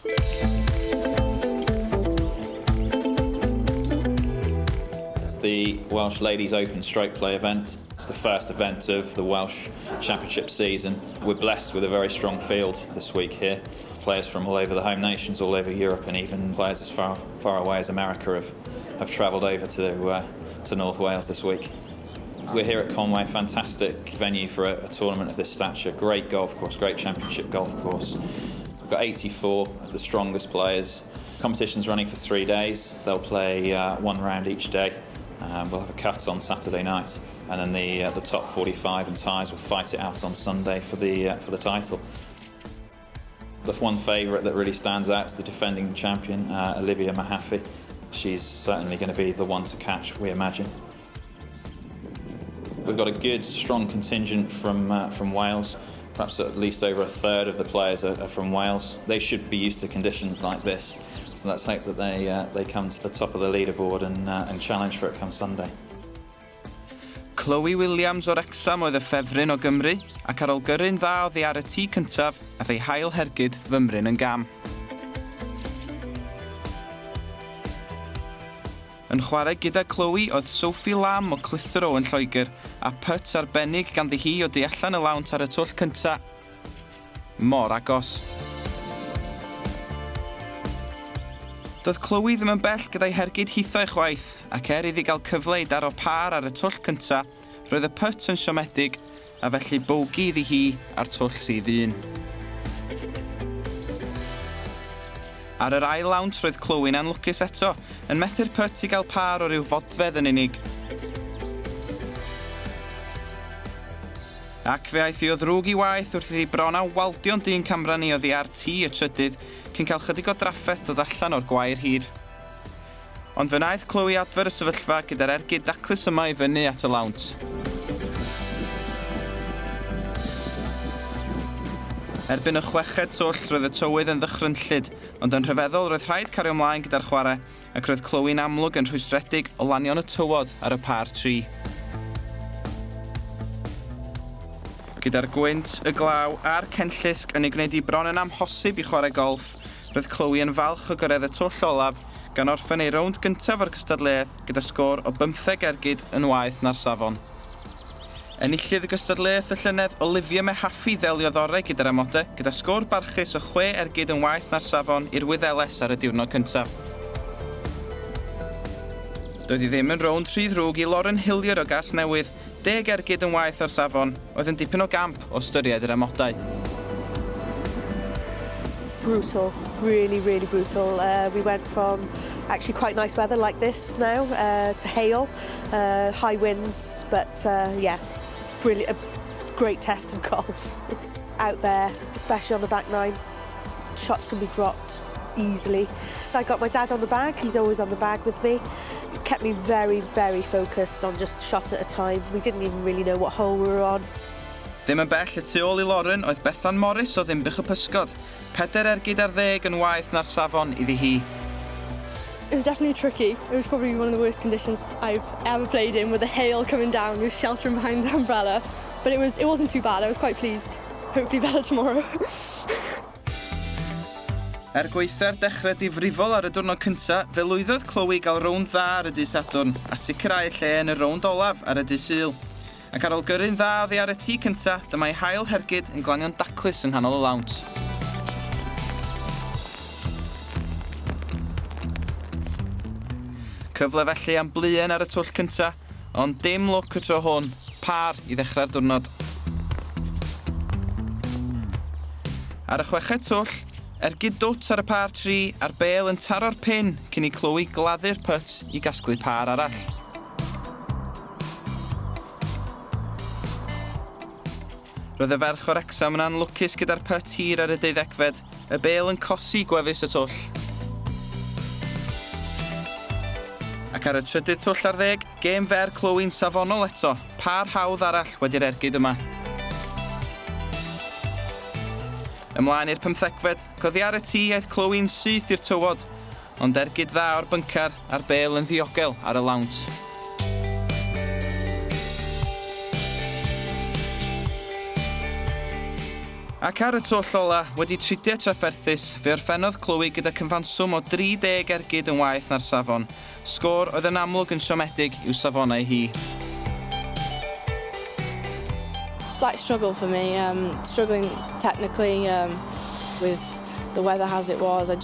It's the Welsh Ladies Open stroke play event. It's the first event of the Welsh Championship season. We're blessed with a very strong field this week here. Players from all over the home nations, all over Europe, and even players as far away as America have travelled over to North Wales this week. We're here at Conwy, a fantastic venue for a tournament of this stature. Great golf course, great championship golf course. We've got 84 of the strongest players. Competition's running for 3 days. They'll play one round each day. We'll have a cut on Saturday night, and then the top 45 and ties will fight it out on Sunday for the title. The one favourite that really stands out is the defending champion, Olivia Mahaffey. She's certainly going to be the one to catch, we imagine. We've got a good, strong contingent from Wales. Perhaps at least over a third of the players are from Wales. They should be used to conditions like this. So let's hope that they come to the top of the leaderboard and challenge for it come Sunday. Chloe Williams o'r Exam oedd y ffefryn o Gymru, ac ar ôl gyrru'n dda oddi ar y tŷ cyntaf, ath ei hail hergyd fymryn yn gam. Yn chwarae gyda Chloe oedd Sophie Lam o Clitheroe yn Lloegr, a put arbennig ganddi hi o du allan y lawnt ar y twll cyntaf. Mor agos. Doedd Chloe ddim yn bell gyda'i hergyd hitho ei chwaith, ac iddi gael cyfle i daro par ar y twll cyntaf, roedd y put yn siomedig, a felly bogi iddi hi ar twll rhif 1. Ar yr ail lawnt roedd Chloe'n anlwcus eto, yn methu'r put i gael par o ryw fodfedd yn unig. Ac fe aeth hi o ddrwg i waith wrth iddi bron a waldio'n dyn camran i oddi ar tŷ y trydydd, cyn cael chydig o drafferth dod allan o'r gwair hir. Ond fe wnaeth Chloe adfer y sefyllfa gyda'r ergyd daclus yma i fyny at y lawnt. Erbyn y chweched twll roedd y tywydd yn ddychrynllyd, ond yn rhyfeddol roedd rhaid cario ymlaen gyda'r chwarae, ac roedd Chloe'n amlwg yn rhwystredig o lanion y tywod ar y par 3. Gyda'r gwynt, y glaw a'r cenllysg yn ei gwneud i bron yn amhosib i chwarae golff, roedd Chloe yn falch o gyrraedd y twll olaf, gan orffen ei rownd gyntaf o'r gystadleuaeth gyda sgôr o 15 ergyd yn waeth na'r safon. Enillydd y gystadleuaeth y llynedd Olivia Mahaffey ddeliodd orau gyda'r amodau, gyda sgôr barchus o 6 ergyd yn waeth na'r safon i'r Wyddeles ar y diwrnod cyntaf. Doedd hi ddim yn rownd rhy ddrwg i Lauren Hilliard o Gasnewydd, 10 ergyd yn waeth o'r safon, oedd yn dipyn o gamp o ystyried yr amodau. Brutal, really brutal. We went from actually quite nice weather like this now to hail, high winds, but yeah, brilliant, a great test of golf. Out there, especially on the back nine, shots can be dropped easily. I got my dad on the bag, he's always on the bag with me. It kept me very focused on just a shot at a time. We didn't even really know what hole we were on. Ddim yn bell y tu ôl I Lauren oedd Bethan Morris o Ddimbych y Pysgod, 4 ergyd ar 10 yn waeth na'r safon iddi hi. It was definitely tricky. It was probably one of the worst conditions I've ever played in, with the hail coming down, with sheltering behind the umbrella. But it wasn't too bad. I was quite pleased. Hopefully better tomorrow. Gweitha'r dechrau difrifol ar y diwrnod cyntaf, fe lwyddodd Chloe gael rownd dda ar y dydd Sadwrn, a sicrhau lle yn y rownd olaf ar y dydd Sul. Ac ar ôl gyrru'n dda oddi ar y tŷ cyntaf, dyma'i hail hergyd yn glanio'n daclus yng nghanol y lawnt. Cyfle felly am bluen ar y twll cyntaf, ond dim lwc y tro hwn, par I ddechrau'r diwrnod. Ar y chweched twll, ergyd dwt ar y par 3 a'r bêl yn taro'r pin cyn I Chloe gladdu'r put I gasglu par arall. Roedd y ferch o'r Exam yn anlwcus gyda'r put hir ar y 12fed, y bêl yn cosi gwefus y twll. Ac ar y trydydd twll ar 10, gêm fer Chloe'n safonol eto, par hawdd arall wedi'r ergyd yma. Ymlaen i'r 15fed, coddi ar y tŷ aeth Chloe'n syth i'r tywod, ond ergyd dda o'r byncar a'r bêl yn ddiogel ar y lawnt. Ac ar y twll ola, wedi 30 trafferthus, fe orffennodd Clwb gyda cyfanswm o 30 ergyd yn waeth na'r safon. Sgôr oedd yn amlwg yn siomedig i'w safonau hi. Slight struggle for me, struggling technically with the weather as it was. I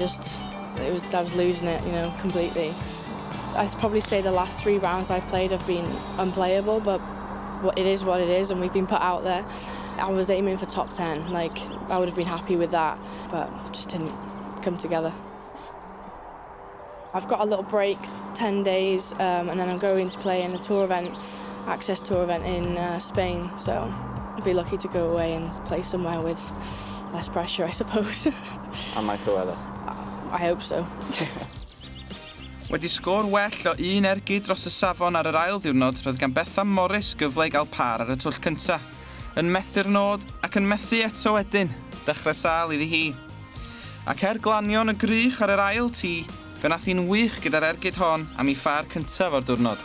was losing it, completely. I'd probably say the last 3 rounds I've played have been unplayable, but it is what it is, and we've been put out there. I was aiming for top 10, I would have been happy with that, but just didn't come together. I've got a little break, 10 days, and then I'm going to play in a tour event, access tour event in Spain, so I'd be lucky to go away and play somewhere with less pressure, I suppose. And nicer weather. I hope so. Wedi sgôr well o 1 ergyd dros y safon ar yr ail ddiwrnod, roedd gan Bethan Morris gyfle i gael par ar y twll cyntaf. Yn methu'r nod ac yn methu eto wedyn, dechrau sâl iddi hi. Ac glanion y grych ar yr ail tŷ, fe nath hi'n wych gyda'r ergyd hon am ei phar cyntaf o'r diwrnod.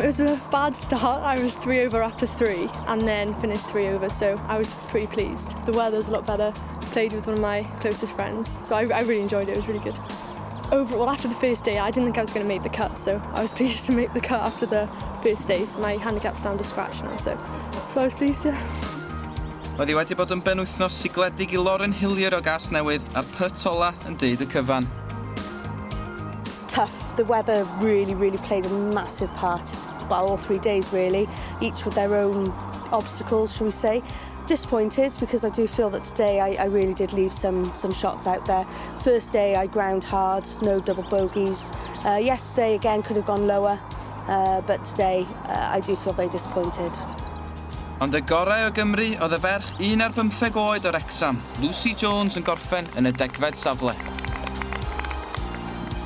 It was a bad start. I was 3 over after 3 and then finished 3 over, so I was pretty pleased. The weather's a lot better. Played with one of my closest friends, so I really enjoyed it. It was really good. Overall, after the first day, I didn't think I was going to make the cut, so I was pleased to make the cut after the first day. So my handicap's down to scratch now, so I was pleased, yeah. Oedd hi wedi bod yn benwythnos sigledig I Lauren Hillier o Gas Newydd a'r put ola yn deud y cyfan. Tough. The weather really played a massive part. Well, all 3 days really, each with their own obstacles, shall we say. Disappointed because I do feel that today I really did leave some shots out there. First day I ground hard, no double bogeys. Yesterday again could have gone lower, but today I do feel very disappointed. Ond y gorau o Gymru oedd y ferch 1 ar 15 oed o'r Exam, Lucy Jones yn gorffen yn y 10fed safle.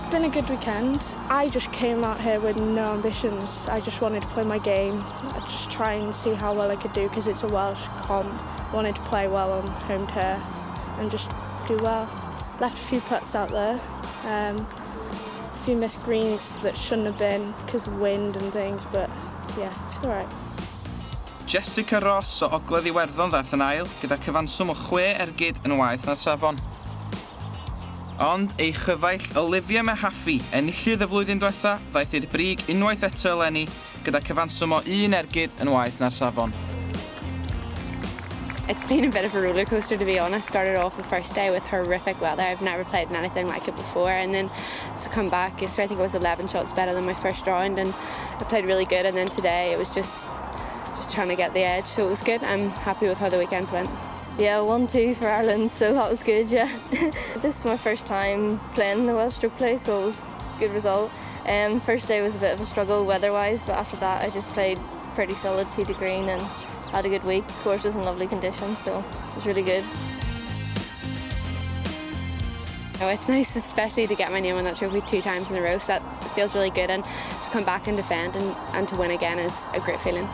It's been a good weekend. I just came out here with no ambitions. I just wanted to play my game. I just try and see how well I could do because it's a Welsh comp. I wanted to play well on home turf and just do well. Left a few putts out there. A few missed greens that shouldn't have been because of wind and things, but yeah, it's all right. Jessica Ross o Ogledd Iwerddon ddaeth yn ail, gyda cyfanswm o 6 ergyd yn waeth na'r safon. Ond ei chyfaill Olivia Mehaffi enillydd y flwyddyn diwetha ddaeth i'r brig unwaith eto eleni gyda cyfanswm o 1 ergyd yn waeth na'r safon. It's been a bit of a roller coaster, to be honest. Started off the first day with horrific weather. I've never played in anything like it before, and then to come back yesterday, I think it was 11 shots better than my first round, and I played really good. And then today it was just trying to get the edge, so it was good. I'm happy with how the weekends went. Yeah, 1-2 for Ireland, so that was good, yeah. This is my first time playing the Welsh stroke play, so it was a good result. First day was a bit of a struggle weather-wise, but after that I just played pretty solid tee to green and had a good week. The course was in lovely conditions, so it was really good. Oh, it's nice, especially to get my name on that trophy 2 times in a row, so it feels really good, and to come back and defend and to win again is a great feeling.